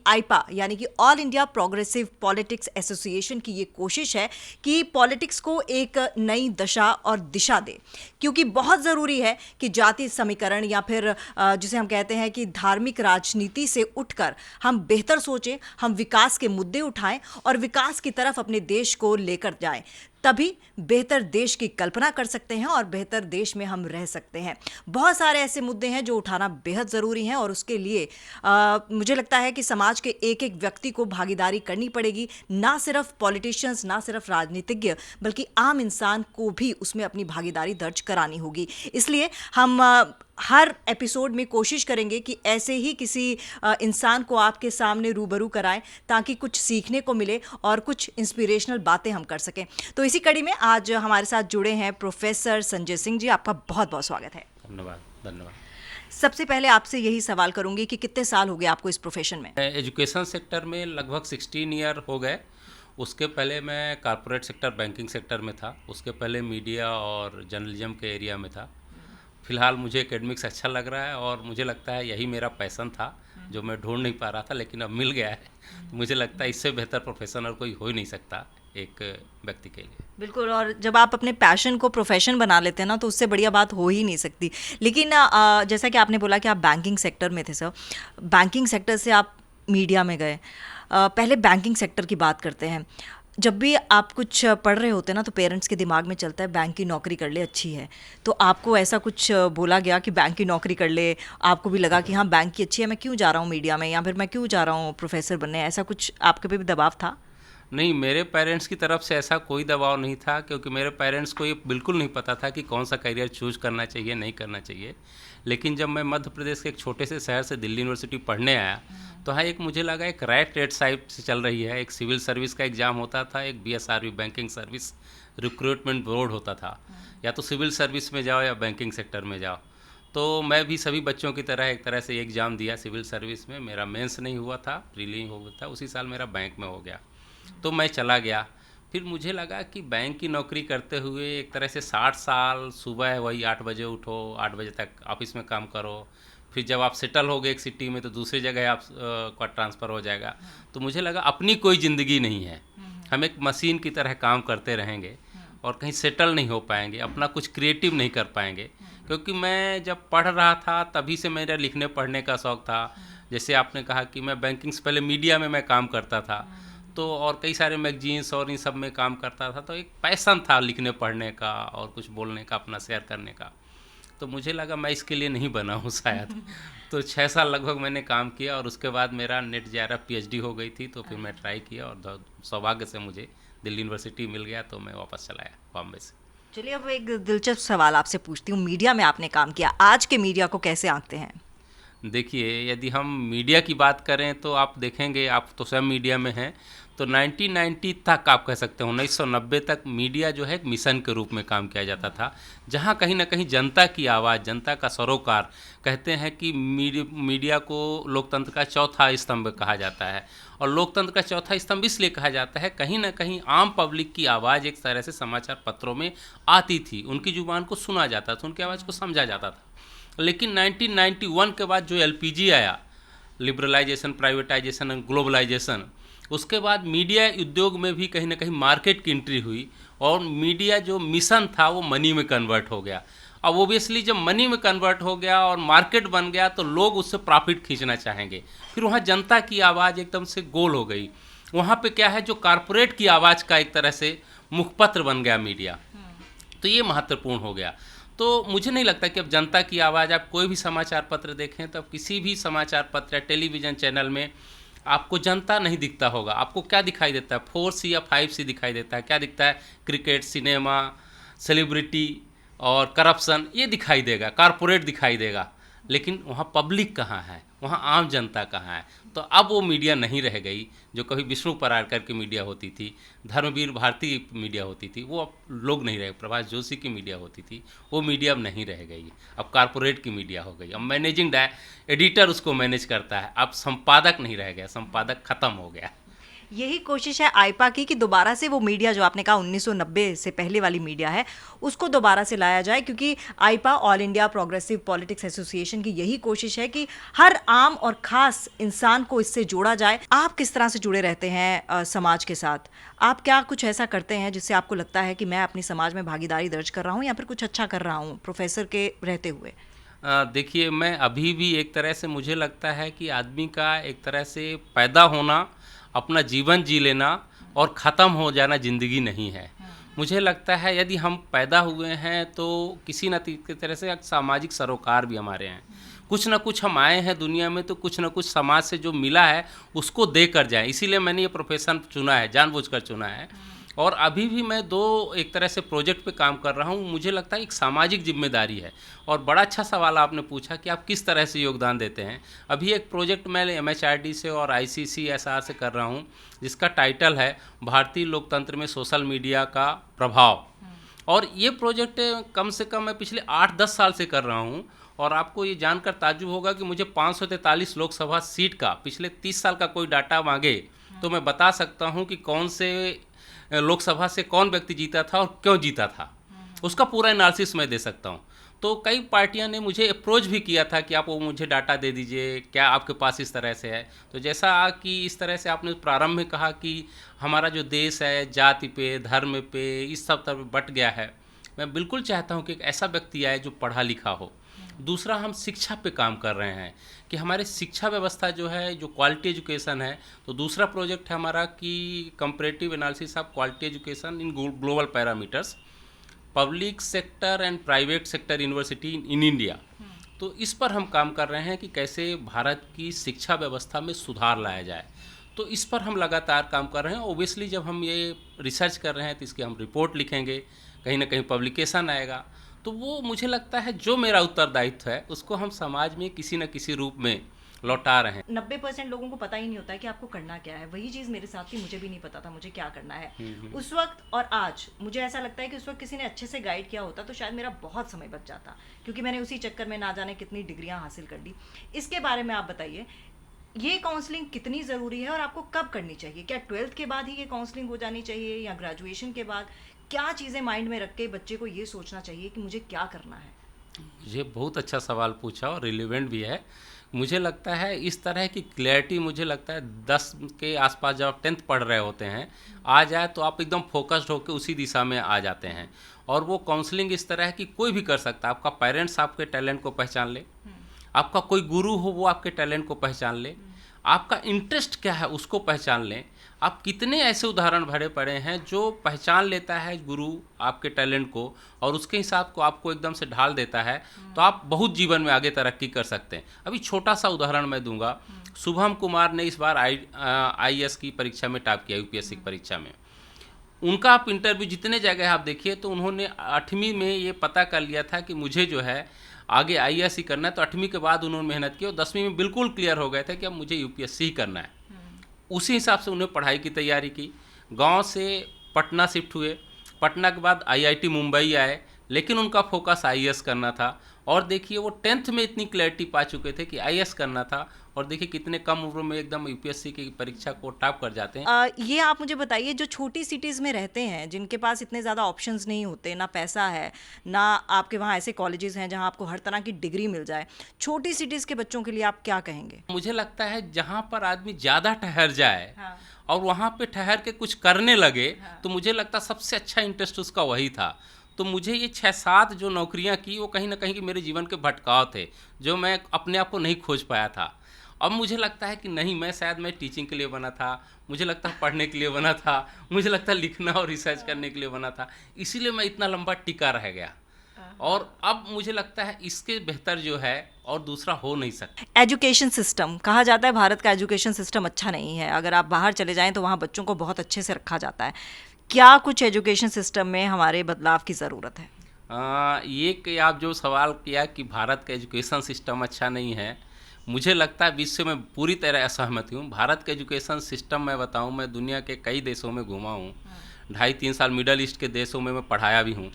आईपा यानी कि all India progressive politics association की ये कोशिश है कि पॉलिटिक्स को एक नई दशा और दिशा दे, क्योंकि बहुत ज़रूरी है कि जाति समीकरण या फिर जिसे हम कहते हैं कि धार्मिक राजनीति से उठकर हम बेहतर सोचें, हम विकास के मुद्दे उठाएं और विकास की तरफ अपने देश को लेकर जाएं। तभी बेहतर देश की कल्पना कर सकते हैं और बेहतर देश में हम रह सकते हैं। बहुत सारे ऐसे मुद्दे हैं जो उठाना बेहद ज़रूरी हैं और उसके लिए मुझे लगता है कि समाज के एक एक व्यक्ति को भागीदारी करनी पड़ेगी, ना सिर्फ पॉलिटिशियंस, ना सिर्फ राजनीतिज्ञ, बल्कि आम इंसान को भी उसमें अपनी भागीदारी दर्ज करानी होगी। इसलिए हम हर एपिसोड में कोशिश करेंगे कि ऐसे ही किसी इंसान को आपके सामने रूबरू कराएं ताकि कुछ सीखने को मिले और कुछ इंस्पिरेशनल बातें हम कर सकें। तो इसी कड़ी में आज हमारे साथ जुड़े हैं प्रोफेसर संजय सिंह जी। आपका बहुत बहुत स्वागत है। धन्यवाद धन्यवाद। सबसे पहले आपसे यही सवाल करूंगी कि कितने साल हो गए आपको इस प्रोफेशन में? एजुकेशन सेक्टर में लगभग 16 ईयर हो गए। उसके पहले मैं कॉरपोरेट सेक्टर, बैंकिंग सेक्टर में था। उसके पहले मीडिया और जर्नलिज्म के एरिया में था। फिलहाल मुझे एकेडमिक्स अच्छा लग रहा है और मुझे लगता है यही मेरा पैशन था जो मैं ढूंढ नहीं पा रहा था, लेकिन अब मिल गया है। तो मुझे लगता है इससे बेहतर प्रोफेशन और कोई हो ही नहीं सकता एक व्यक्ति के लिए। बिल्कुल, और जब आप अपने पैशन को प्रोफेशन बना लेते हैं ना, तो उससे बढ़िया बात हो ही नहीं सकती। लेकिन जैसा कि आपने बोला कि आप बैंकिंग सेक्टर में थे सर, बैंकिंग सेक्टर से आप मीडिया में गए। पहले बैंकिंग सेक्टर की बात करते हैं। जब भी आप कुछ पढ़ रहे होते हैं ना, तो पेरेंट्स के दिमाग में चलता है बैंक की नौकरी कर ले, अच्छी है। तो आपको ऐसा कुछ बोला गया कि बैंक की नौकरी कर ले? आपको भी लगा कि हाँ बैंक की अच्छी है, मैं क्यों जा रहा हूँ मीडिया में, या फिर मैं क्यों जा रहा हूँ प्रोफेसर बनने? ऐसा कुछ आपके पे भी दबाव था? नहीं, मेरे पेरेंट्स की तरफ से ऐसा कोई दबाव नहीं था, क्योंकि मेरे पेरेंट्स को ये बिल्कुल नहीं पता था कि कौन सा करियर चूज करना चाहिए, नहीं करना चाहिए। लेकिन जब मैं मध्य प्रदेश के एक छोटे से शहर से दिल्ली यूनिवर्सिटी पढ़ने आया, तो हाँ, एक मुझे लगा एक रैट रेस टाइप से चल रही है। एक सिविल सर्विस का एग्ज़ाम होता था, एक बीएसआरबी बैंकिंग सर्विस रिक्रूटमेंट बोर्ड होता था। या तो सिविल सर्विस में जाओ या बैंकिंग सेक्टर में जाओ। तो मैं भी सभी बच्चों की तरह एक तरह से एग्ज़ाम दिया सिविल सर्विस में। मेरा मेंस नहीं हुआ था, प्रीलिम हो गया था। उसी साल मेरा बैंक में हो गया, तो मैं चला गया। फिर मुझे लगा कि बैंक की नौकरी करते हुए एक तरह से 60 साल सुबह वही 8 बजे उठो, 8 बजे तक ऑफिस में काम करो। फिर जब आप सेटल हो गए एक सिटी में, तो दूसरी जगह आप का ट्रांसफ़र हो जाएगा। तो मुझे लगा अपनी कोई ज़िंदगी नहीं है, हम एक मशीन की तरह काम करते रहेंगे और कहीं सेटल नहीं हो पाएंगे, अपना कुछ क्रिएटिव नहीं कर पाएंगे। क्योंकि मैं जब पढ़ रहा था तभी से मेरा लिखने पढ़ने का शौक़ था। जैसे आपने कहा कि मैं बैंकिंग से पहले मीडिया में मैं काम करता था, तो और कई सारे मैगजीन्स और इन सब में काम करता था। तो एक पैशन था लिखने पढ़ने का और कुछ बोलने का, अपना शेयर करने का। तो मुझे लगा मैं इसके लिए नहीं बना हूँ शायद। तो 6 साल लगभग मैंने काम किया और उसके बाद मेरा नेट जेआरएफ पीएचडी हो गई थी। तो फिर मैं ट्राई किया और सौभाग्य से मुझे दिल्ली यूनिवर्सिटी मिल गया, तो मैं वापस चला आया बॉम्बे से। चलिए, अब एक दिलचस्प सवाल आपसे पूछती हूँ। मीडिया में आपने काम किया, आज के मीडिया को कैसे आंकते हैं? देखिए, यदि हम मीडिया की बात करें तो आप देखेंगे, आप तो स्वयं मीडिया में हैं, तो 1990 तक आप कह सकते हैं, 1990 तक मीडिया जो है एक मिशन के रूप में काम किया जाता था, जहां कहीं ना कहीं जनता की आवाज़, जनता का सरोकार। कहते हैं कि मीडिया को लोकतंत्र का चौथा स्तंभ कहा जाता है। और लोकतंत्र का चौथा स्तंभ इसलिए कहा जाता है, कहीं ना कहीं आम पब्लिक की आवाज़ एक तरह से समाचार पत्रों में आती थी, उनकी जुबान को सुना जाता था, उनकी आवाज़ को समझा जाता था। लेकिन 1991 के बाद जो एलपीजी आया, लिबरलाइजेशन, प्राइवेटाइजेशन एंड ग्लोबलाइजेशन, उसके बाद मीडिया उद्योग में भी कहीं ना कहीं मार्केट की एंट्री हुई और मीडिया जो मिशन था वो मनी में कन्वर्ट हो गया। अब ओबियसली जब मनी में कन्वर्ट हो गया और मार्केट बन गया, तो लोग उससे प्रॉफिट खींचना चाहेंगे। फिर वहाँ जनता की आवाज़ एकदम से गोल हो गई। वहाँ पे क्या है, जो कारपोरेट की आवाज़ का एक तरह से मुखपत्र बन गया मीडिया। तो ये महत्वपूर्ण हो गया। तो मुझे नहीं लगता कि अब जनता की आवाज़, आप कोई भी समाचार पत्र देखें तो अब किसी भी समाचार पत्र या टेलीविज़न चैनल में आपको जनता नहीं दिखता होगा। आपको क्या दिखाई देता है? 4C या 5C दिखाई देता है। क्या दिखता है? क्रिकेट, सिनेमा, सेलिब्रिटी और करप्शन, ये दिखाई देगा, कारपोरेट दिखाई देगा। लेकिन वहाँ पब्लिक कहाँ है, वहाँ आम जनता कहाँ है? तो अब वो मीडिया नहीं रह गई जो कभी विष्णु पराड़कर की मीडिया होती थी, धर्मवीर भारती की मीडिया होती थी, वो अब लोग नहीं रहे। प्रभाष जोशी की मीडिया होती थी, वो मीडिया अब नहीं रह गई। अब कारपोरेट की मीडिया हो गई। अब मैनेजिंग एडिटर उसको मैनेज करता है। अब संपादक नहीं रह गया, संपादक खत्म हो गया। यही कोशिश है आईपा की कि दोबारा से वो मीडिया जो आपने कहा 1990 से पहले वाली मीडिया है उसको दोबारा से लाया जाए, क्योंकि AIPA all India progressive politics association की यही कोशिश है कि हर आम और खास इंसान को इससे जोड़ा जाए। आप किस तरह से जुड़े रहते हैं समाज के साथ? आप क्या कुछ ऐसा करते हैं जिससे आपको लगता है कि मैं अपनी समाज में भागीदारी दर्ज कर रहा हूँ या फिर कुछ अच्छा कर रहा हूँ प्रोफेसर के रहते हुए? देखिए, मैं अभी भी एक तरह से मुझे लगता है कि आदमी का एक तरह से पैदा होना, अपना जीवन जी लेना और ख़त्म हो जाना ज़िंदगी नहीं है। मुझे लगता है यदि हम पैदा हुए हैं तो किसी न किसी तरह से एक सामाजिक सरोकार भी हमारे हैं। कुछ ना कुछ हम आए हैं दुनिया में तो कुछ ना कुछ समाज से जो मिला है उसको दे कर जाएँ। इसीलिए मैंने ये प्रोफेशन चुना है, जानबूझकर चुना है। और अभी भी मैं एक तरह से प्रोजेक्ट पे काम कर रहा हूँ। मुझे लगता है एक सामाजिक जिम्मेदारी है। और बड़ा अच्छा सवाल आपने पूछा कि आप किस तरह से योगदान देते हैं। अभी एक प्रोजेक्ट मैं MHRD से और ICCSR से कर रहा हूँ जिसका टाइटल है भारतीय लोकतंत्र में सोशल मीडिया का प्रभाव। और ये प्रोजेक्ट कम से कम मैं पिछले 8-10 साल से कर रहा हूँ। और आपको ये जानकर ताज्जुब होगा कि मुझे 543 लोकसभा सीट का पिछले 30 साल का कोई डाटा मांगे तो मैं बता सकता हूँ कि कौन से लोकसभा से कौन व्यक्ति जीता था और क्यों जीता था, उसका पूरा एनालिसिस मैं दे सकता हूँ। तो कई पार्टियां ने मुझे अप्रोच भी किया था कि आप वो मुझे डाटा दे दीजिए, क्या आपके पास इस तरह से है। तो जैसा कि इस तरह से आपने प्रारंभ में कहा कि हमारा जो देश है जाति पे, धर्म पे, इस सब तरफ बट गया है। मैं बिल्कुल चाहता हूँ कि एक ऐसा व्यक्ति आए जो पढ़ा लिखा हो। दूसरा, हम शिक्षा पे काम कर रहे हैं कि हमारे शिक्षा व्यवस्था जो है, जो क्वालिटी एजुकेशन है। तो दूसरा प्रोजेक्ट है हमारा कि comparative analysis of quality education in global parameters, public sector and private sector university in India. तो इस पर हम काम कर रहे हैं कि कैसे भारत की शिक्षा व्यवस्था में सुधार लाया जाए। तो इस पर हम लगातार काम कर रहे हैं। ओबियसली जब हम ये रिसर्च कर रहे हैं तो इसकी हम रिपोर्ट लिखेंगे, कहीं ना कहीं पब्लिकेशन आएगा। तो वो मुझे लगता है जो मेरा उत्तरदायित्व है उसको हम समाज में किसी न किसी रूप में लौटा रहे हैं। 90% लोगों को पता ही नहीं होता है कि आपको करना क्या है। वही चीज़ मेरे साथ थी, मुझे भी नहीं पता था मुझे क्या करना है उस वक्त। और आज मुझे ऐसा लगता है कि उस वक्त किसी ने अच्छे से गाइड किया होता तो शायद मेरा बहुत समय बच जाता, क्योंकि मैंने उसी चक्कर में ना जाने कितनी डिग्रियां हासिल कर ली। इसके बारे में आप बताइए, ये काउंसलिंग कितनी ज़रूरी है और आपको कब करनी चाहिए? क्या 12th के बाद ही ये काउंसलिंग हो जानी चाहिए या ग्रेजुएशन के बाद? क्या चीज़ें माइंड में रख के बच्चे को ये सोचना चाहिए कि मुझे क्या करना है? ये बहुत अच्छा सवाल पूछा और रिलेवेंट भी है। मुझे लगता है इस तरह की क्लैरिटी मुझे लगता है 10 के आसपास जब आप 10th पढ़ रहे होते हैं आ जाए तो आप एकदम फोकस्ड होकर उसी दिशा में आ जाते हैं। और वो काउंसलिंग इस तरह है कि कोई भी कर सकता है। आपका पेरेंट्स आपके टैलेंट को पहचान ले, आपका कोई गुरु हो वो आपके टैलेंट को पहचान ले, आपका इंटरेस्ट क्या है उसको पहचान लें। आप कितने ऐसे उदाहरण भरे पड़े हैं जो पहचान लेता है गुरु आपके टैलेंट को और उसके हिसाब को आपको एकदम से ढाल देता है। तो आप बहुत जीवन में आगे तरक्की कर सकते हैं। अभी छोटा सा उदाहरण मैं दूंगा। शुभम कुमार ने इस बार IAS की परीक्षा में टॉप किया, UPSC की परीक्षा में। उनका आप इंटरव्यू जितने जगह आप देखिए तो उन्होंने 8वीं में ये पता कर लिया था कि मुझे जो है आगे IAS ही करना है। तो 8वीं के बाद उन्होंने मेहनत की और 10वीं में बिल्कुल क्लियर हो गए थे कि अब मुझे UPSC ही करना है। उसी हिसाब से उन्हें पढ़ाई की तैयारी की। गांव से पटना शिफ्ट हुए, पटना के बाद IIT मुंबई आए, लेकिन उनका फोकस IAS करना था। और देखिए वो 10th में इतनी क्लैरिटी पा चुके थे कि IAS करना था और देखिए कितने कम उम्र में एकदम UPSC की परीक्षा को टॉप कर जाते हैं। ये आप मुझे बताइए, जो छोटी सिटीज़ में रहते हैं जिनके पास इतने ज़्यादा ऑप्शंस नहीं होते, ना पैसा है, ना आपके वहाँ ऐसे कॉलेजेस हैं जहाँ आपको हर तरह की डिग्री मिल जाए, छोटी सिटीज़ के बच्चों के लिए आप क्या कहेंगे? मुझे लगता है जहाँ पर आदमी ज़्यादा ठहर जाए हाँ। और वहाँ पे ठहर के कुछ करने लगे तो मुझे लगता सबसे अच्छा इंटरेस्ट उसका वही था। तो मुझे ये 6-7 जो नौकरियाँ की वो कहीं ना कहीं कि मेरे जीवन के भटकाव थे जो मैं अपने आप को नहीं खोज पाया था। अब मुझे लगता है कि नहीं, मैं टीचिंग के लिए बना था, मुझे लगता है पढ़ने के लिए बना था, मुझे लगता है लिखना और रिसर्च करने के लिए बना था, इसीलिए मैं इतना लंबा टिका रह गया। और अब मुझे लगता है इसके बेहतर जो है और दूसरा हो नहीं सकता। एजुकेशन सिस्टम कहा जाता है भारत का एजुकेशन सिस्टम अच्छा नहीं है। अगर आप बाहर चले जाएं तो वहाँ बच्चों को बहुत अच्छे से रखा जाता है। क्या कुछ एजुकेशन सिस्टम में हमारे बदलाव की ज़रूरत है? ये कि आप जो सवाल किया कि भारत का एजुकेशन सिस्टम अच्छा नहीं है, मुझे लगता है विश्व में पूरी तरह असहमत हूँ। भारत का एजुकेशन सिस्टम मैं बताऊँ, मैं दुनिया के कई देशों में घूमा हूँ। 2.5-3 साल मिडल ईस्ट के देशों में मैं पढ़ाया भी हूँ।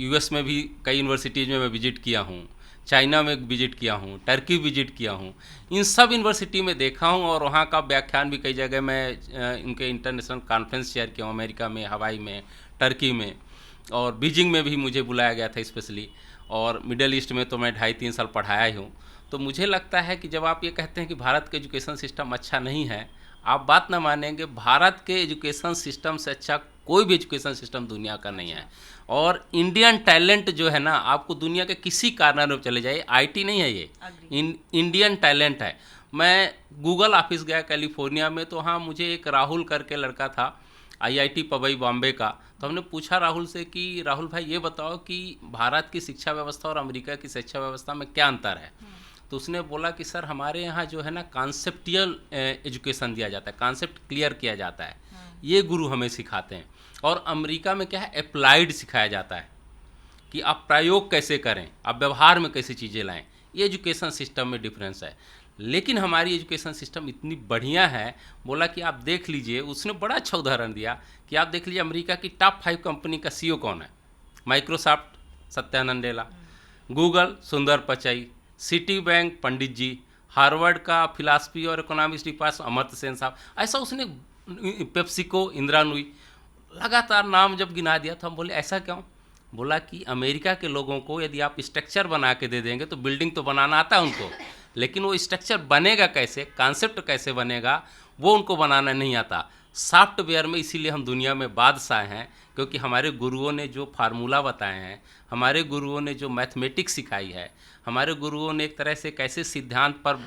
US में भी कई यूनिवर्सिटीज़ में मैं विजिट किया हूँ। चाइना में विजिट किया हूँ, टर्की विजिट किया हूँ, इन सब यूनिवर्सिटी में देखा हूँ और वहाँ का व्याख्यान भी कई जगह मैं इनके इंटरनेशनल कॉन्फ्रेंस चेयर किया हूँ, अमेरिका में, हवाई में, टर्की में, और बीजिंग में भी मुझे बुलाया गया था स्पेशली, और मिडल ईस्ट में तो मैं 2.5-3 साल पढ़ाया ही हूँ। तो मुझे लगता है कि जब आप ये कहते हैं कि भारत का एजुकेशन सिस्टम अच्छा नहीं है, आप बात ना मानेंगे, भारत के एजुकेशन सिस्टम से अच्छा कोई भी एजुकेशन सिस्टम दुनिया का नहीं है। और इंडियन टैलेंट जो है ना, आपको दुनिया के किसी कार्नर में चले जाइए, आईटी नहीं है ये, इंडियन टैलेंट है। मैं गूगल ऑफिस गया कैलिफोर्निया में, तो हाँ, मुझे एक राहुल करके लड़का था आईआईटी पवई बॉम्बे का, तो हमने पूछा राहुल से कि राहुल भाई ये बताओ कि भारत की शिक्षा व्यवस्था और अमेरिका की शिक्षा व्यवस्था में क्या अंतर है। तो उसने बोला कि सर हमारे यहाँ जो है ना कॉन्सेप्टियल एजुकेशन दिया जाता है, कॉन्सेप्ट क्लियर किया जाता है, ये गुरु हमें सिखाते हैं। और अमेरिका में क्या है, अप्लाइड सिखाया जाता है कि आप प्रयोग कैसे करें, आप व्यवहार में कैसे चीज़ें लाएं। ये एजुकेशन सिस्टम में डिफरेंस है। लेकिन हमारी एजुकेशन सिस्टम इतनी बढ़िया है, बोला कि आप देख लीजिए, उसने बड़ा अच्छा उदाहरण दिया कि आप देख लीजिए अमेरिका की टॉप 5 कंपनी का सीईओ कौन है। माइक्रोसॉफ्ट सत्या नडेला, गूगल सुंदर पिचाई, सिटी बैंक पंडित जी, हार्वर्ड का फिलासफी और इकोनॉमिक्स डिपार्टमेंट अमर्त्य सेन साहब, ऐसा उसने, पेप्सिको इंदिरा नूई, लगातार नाम जब गिना दिया तो हम बोले ऐसा क्यों। बोला कि अमेरिका के लोगों को यदि आप स्ट्रक्चर बना के दे देंगे तो बिल्डिंग तो बनाना आता है उनको, लेकिन वो स्ट्रक्चर बनेगा कैसे, कॉन्सेप्ट कैसे बनेगा, वो उनको बनाना नहीं आता। सॉफ्टवेयर में इसीलिए हम दुनिया में बादशाह हैं, क्योंकि हमारे गुरुओं ने जो फार्मूला बताए हैं, हमारे गुरुओं ने जो मैथमेटिक्स सिखाई है, हमारे गुरुओं ने एक तरह से कैसे सिद्धांत पर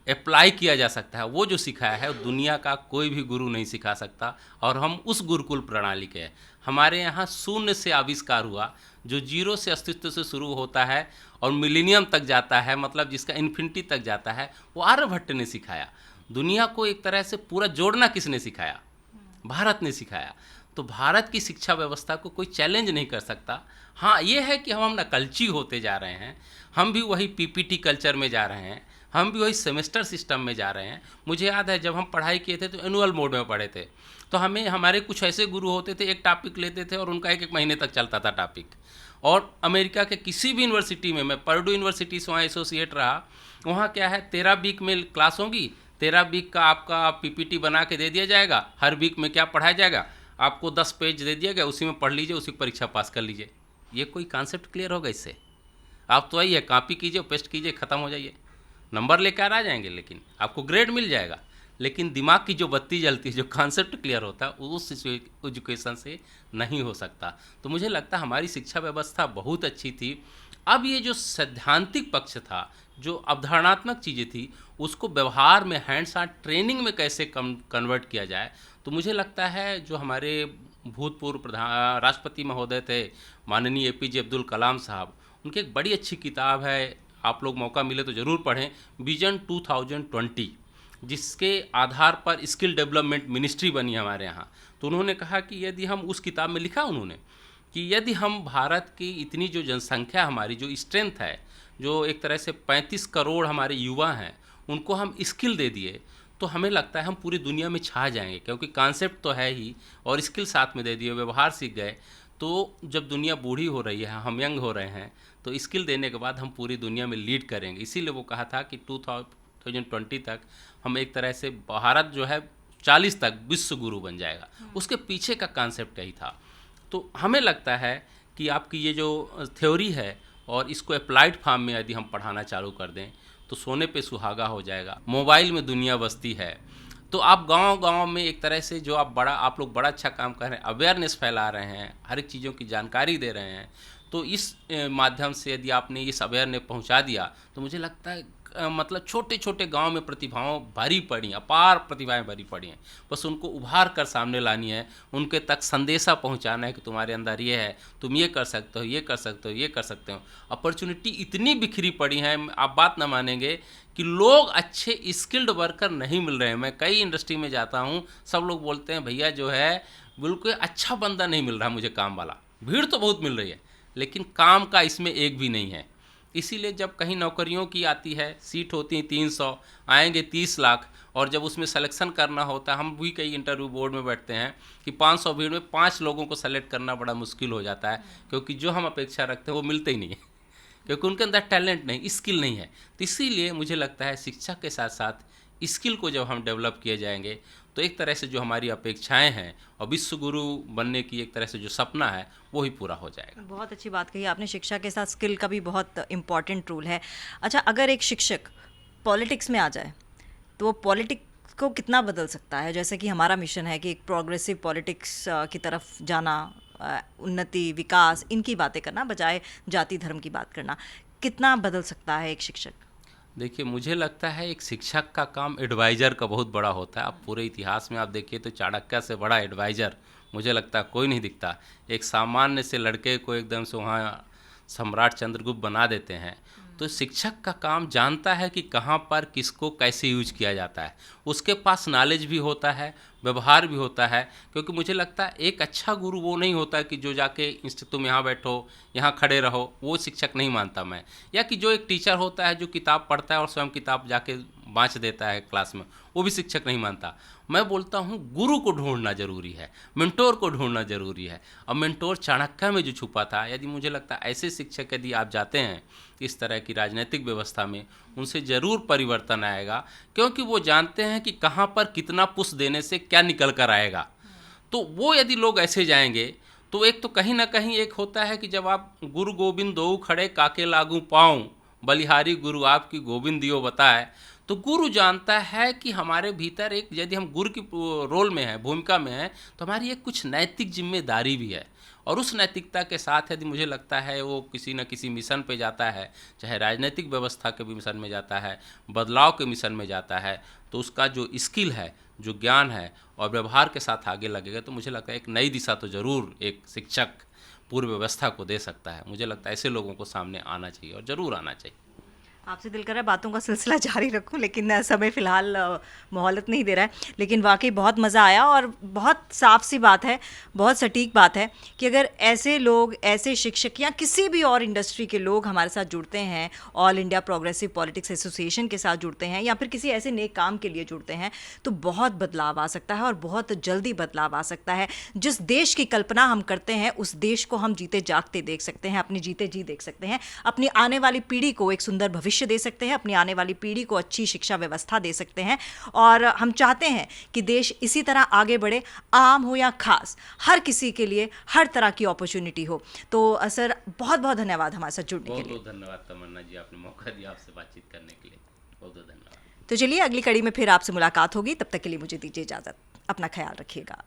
अप्लाई किया जा सकता है, वो जो सिखाया है, दुनिया का कोई भी गुरु नहीं सिखा सकता। और हम उस गुरुकुल प्रणाली के हैं। हमारे यहाँ शून्य से आविष्कार हुआ, जो जीरो से अस्तित्व से शुरू होता है और मिलीनियम तक जाता है, मतलब जिसका इन्फिनिटी तक जाता है, वो आर्यभट्ट ने सिखाया। दुनिया को एक तरह से पूरा जोड़ना किसने सिखाया, भारत ने सिखाया। तो भारत की शिक्षा व्यवस्था को कोई चैलेंज नहीं कर सकता। हाँ, ये है कि हम नकलची होते जा रहे हैं, हम भी वही पीपीटी कल्चर में जा रहे हैं, हम भी वही सेमेस्टर सिस्टम में जा रहे हैं। मुझे याद है जब हम पढ़ाई किए थे तो एनुअल मोड में पढ़े थे, तो हमें हमारे कुछ ऐसे गुरु होते थे, एक टॉपिक लेते थे और उनका 1-1 महीने तक चलता था टॉपिक। और अमेरिका के किसी भी यूनिवर्सिटी में, मैं पर्डू यूनिवर्सिटी से वहाँ एसोसिएट रहा, वहाँ क्या है, 13 वीक में क्लास होगी, 13 वीक का आपका पीपीटी बना के दे दिया जाएगा, हर वीक में क्या पढ़ाया जाएगा, आपको 10 पेज दे दिया गया, उसी में पढ़ लीजिए, उसी परीक्षा पास कर लीजिए। ये कोई कॉन्सेप्ट क्लियर होगा इससे? आप तो आइए, कॉपी कीजिए, पेस्ट कीजिए, ख़त्म हो जाइए, नंबर लेकर आ जाएंगे, लेकिन आपको ग्रेड मिल जाएगा। लेकिन दिमाग की जो बत्ती जलती है, जो कॉन्सेप्ट क्लियर होता है, उस एजुकेशन से नहीं हो सकता। तो मुझे लगता है हमारी शिक्षा व्यवस्था बहुत अच्छी थी। अब ये जो सैद्धांतिक पक्ष था, जो अवधारणात्मक चीज़ें थी, उसको व्यवहार में हैंड्स ऑन ट्रेनिंग में कैसे कन्वर्ट किया जाए। तो मुझे लगता है जो हमारे भूतपूर्व राष्ट्रपति महोदय थे माननीय एपीजे अब्दुल कलाम साहब, उनकी एक बड़ी अच्छी किताब है, आप लोग मौका मिले तो ज़रूर पढ़ें, विजन 2020, जिसके आधार पर स्किल डेवलपमेंट मिनिस्ट्री बनी हमारे यहाँ। तो उन्होंने कहा कि यदि हम, उस किताब में लिखा उन्होंने कि यदि हम भारत की इतनी जो जनसंख्या, हमारी जो स्ट्रेंथ है, जो एक तरह से 35 करोड़ हमारे युवा हैं, उनको हम स्किल दे दिए तो हमें लगता है हम पूरी दुनिया में छा जाएंगे, क्योंकि कॉन्सेप्ट तो है ही और स्किल साथ में दे दिए, व्यवहार सीख गए। तो जब दुनिया बूढ़ी हो रही है, हम यंग हो रहे हैं, तो स्किल देने के बाद हम पूरी दुनिया में लीड करेंगे। इसीलिए वो कहा था कि 2020 तक हम एक तरह से भारत जो है 40 तक विश्व गुरु बन जाएगा। उसके पीछे का कॉन्सेप्ट यही था। तो हमें लगता है कि आपकी ये जो थ्योरी है और इसको अप्लाइड फॉर्म में यदि हम पढ़ाना चालू कर दें तो सोने पे सुहागा हो जाएगा। मोबाइल में दुनिया बसती है, तो आप गांव-गांव में एक तरह से जो आप लोग बड़ा अच्छा काम कर रहे हैं, अवेयरनेस फैला रहे हैं, हर एक चीज़ों की जानकारी दे रहे हैं। तो इस माध्यम से यदि आपने इस अवेयरनेस पहुंचा दिया तो मुझे लगता है मतलब छोटे छोटे गांव में प्रतिभाओं भरी पड़ी, अपार प्रतिभाएं भरी पड़ी हैं, बस उनको उभार कर सामने लानी है, उनके तक संदेशा पहुंचाना है कि तुम्हारे अंदर ये है, तुम ये कर सकते हो, ये कर सकते हो, ये कर सकते हो। अपॉर्चुनिटी इतनी बिखरी पड़ी है, आप बात ना मानेंगे कि लोग अच्छे स्किल्ड वर्कर नहीं मिल रहे हैं। मैं कई इंडस्ट्री में जाता हूँ, सब लोग बोलते हैं भैया जो है बिल्कुल अच्छा बंदा नहीं मिल रहा मुझे काम वाला। भीड़ तो बहुत मिल रही है लेकिन काम का इसमें एक भी नहीं है। इसीलिए जब कहीं नौकरियों की आती है, सीट होती हैं 300, आएंगे 30 लाख, और जब उसमें सिलेक्शन करना होता है, हम भी कई इंटरव्यू बोर्ड में बैठते हैं कि 500 भीड़ में 5 लोगों को सेलेक्ट करना बड़ा मुश्किल हो जाता है, क्योंकि जो हम अपेक्षा रखते हैं वो मिलते ही नहीं है। क्योंकि उनके अंदर टैलेंट नहीं, स्किल नहीं है। तो इसीलिए मुझे लगता है शिक्षा के साथ साथ स्किल को जब हम डेवलप किए जाएंगे तो एक तरह से जो हमारी अपेक्षाएं हैं और विश्व गुरु बनने की एक तरह से जो सपना है वो ही पूरा हो जाएगा। बहुत अच्छी बात कही आपने, शिक्षा के साथ स्किल का भी बहुत इम्पॉर्टेंट रोल है। अच्छा, अगर एक शिक्षक पॉलिटिक्स में आ जाए तो वो पॉलिटिक्स को कितना बदल सकता है? जैसे कि हमारा मिशन है कि एक प्रोग्रेसिव पॉलिटिक्स की तरफ जाना, उन्नति, विकास, इनकी बातें करना बजाय जाति धर्म की बात करना, कितना बदल सकता है एक शिक्षक? देखिए, मुझे लगता है एक शिक्षक का काम एडवाइज़र का बहुत बड़ा होता है। आप पूरे इतिहास में आप देखिए तो चाणक्य से बड़ा एडवाइज़र मुझे लगता है कोई नहीं दिखता। एक सामान्य से लड़के को एकदम से वहाँ सम्राट चंद्रगुप्त बना देते हैं। तो शिक्षक का काम जानता है कि कहाँ पर किसको कैसे यूज किया जाता है। उसके पास नॉलेज भी होता है, व्यवहार भी होता है। क्योंकि मुझे लगता है एक अच्छा गुरु वो नहीं होता कि जो जाके तुम यहाँ बैठो, यहाँ खड़े रहो, वो शिक्षक नहीं मानता मैं। या कि जो एक टीचर होता है जो किताब पढ़ता है और स्वयं किताब जाके बाँच देता है क्लास में, वो भी शिक्षक नहीं मानता। मैं बोलता हूँ गुरु को ढूंढना जरूरी है, मेंटोर को ढूंढना जरूरी है। और मेंटोर चाणक्य में जो छुपा था, यदि मुझे लगता है ऐसे शिक्षक यदि आप जाते हैं इस तरह की राजनीतिक व्यवस्था में, उनसे ज़रूर परिवर्तन आएगा। क्योंकि वो जानते हैं कि कहाँ पर कितना पुश देने से क्या निकल कर आएगा। तो वो यदि लोग ऐसे जाएंगे तो एक तो कहीं ना कहीं एक होता है कि जब आप गुरु गोविंद दो खड़े काके लागू पाऊँ, बलिहारी गुरु आपकी गोविंद दियो बताए। तो गुरु जानता है कि हमारे भीतर एक, यदि हम गुरु की रोल में हैं, भूमिका में हैं, तो हमारी एक कुछ नैतिक जिम्मेदारी भी है। और उस नैतिकता के साथ यदि मुझे लगता है वो किसी न किसी मिशन पे जाता है, चाहे राजनीतिक व्यवस्था के भी मिशन में जाता है, बदलाव के मिशन में जाता है, तो उसका जो स्किल है, जो ज्ञान है और व्यवहार के साथ आगे लगेगा, तो मुझे लगता है एक नई दिशा तो ज़रूर एक शिक्षक पूरी व्यवस्था को दे सकता है। मुझे लगता है ऐसे लोगों को सामने आना चाहिए और ज़रूर आना चाहिए। आपसे दिल कर रहा है बातों का सिलसिला जारी रखूं, लेकिन समय फ़िलहाल मोहलत नहीं दे रहा है। लेकिन वाकई बहुत मज़ा आया और बहुत साफ सी बात है, बहुत सटीक बात है कि अगर ऐसे लोग, ऐसे शिक्षक या किसी भी और इंडस्ट्री के लोग हमारे साथ जुड़ते हैं, all India progressive politics association के साथ जुड़ते हैं या फिर किसी ऐसे नेक काम के लिए जुड़ते हैं, तो बहुत बदलाव आ सकता है और बहुत जल्दी बदलाव आ सकता है। जिस देश की कल्पना हम करते हैं उस देश को हम जीते जागते देख सकते हैं, अपनी जीते जी देख सकते हैं, अपनी आने वाली पीढ़ी को एक सुंदर भविष्य दे सकते हैं, अपनी आने वाली पीढ़ी को अच्छी शिक्षा व्यवस्था दे सकते हैं। और हम चाहते हैं कि देश इसी तरह आगे बढ़े, आम हो या खास, हर किसी के लिए हर तरह की अपॉर्चुनिटी हो। तो सर, बहुत बहुत धन्यवाद हमारे साथ जुड़ने के लिए। बहुत धन्यवाद तमन्ना जी, आपने मौका दिया आपसे बातचीत करने के लिए। बहुत बहुत धन्यवाद। तो चलिए, अगली कड़ी में फिर आपसे मुलाकात होगी। तब तक के लिए मुझे दीजिए इजाजत। अपना ख्याल रखिएगा।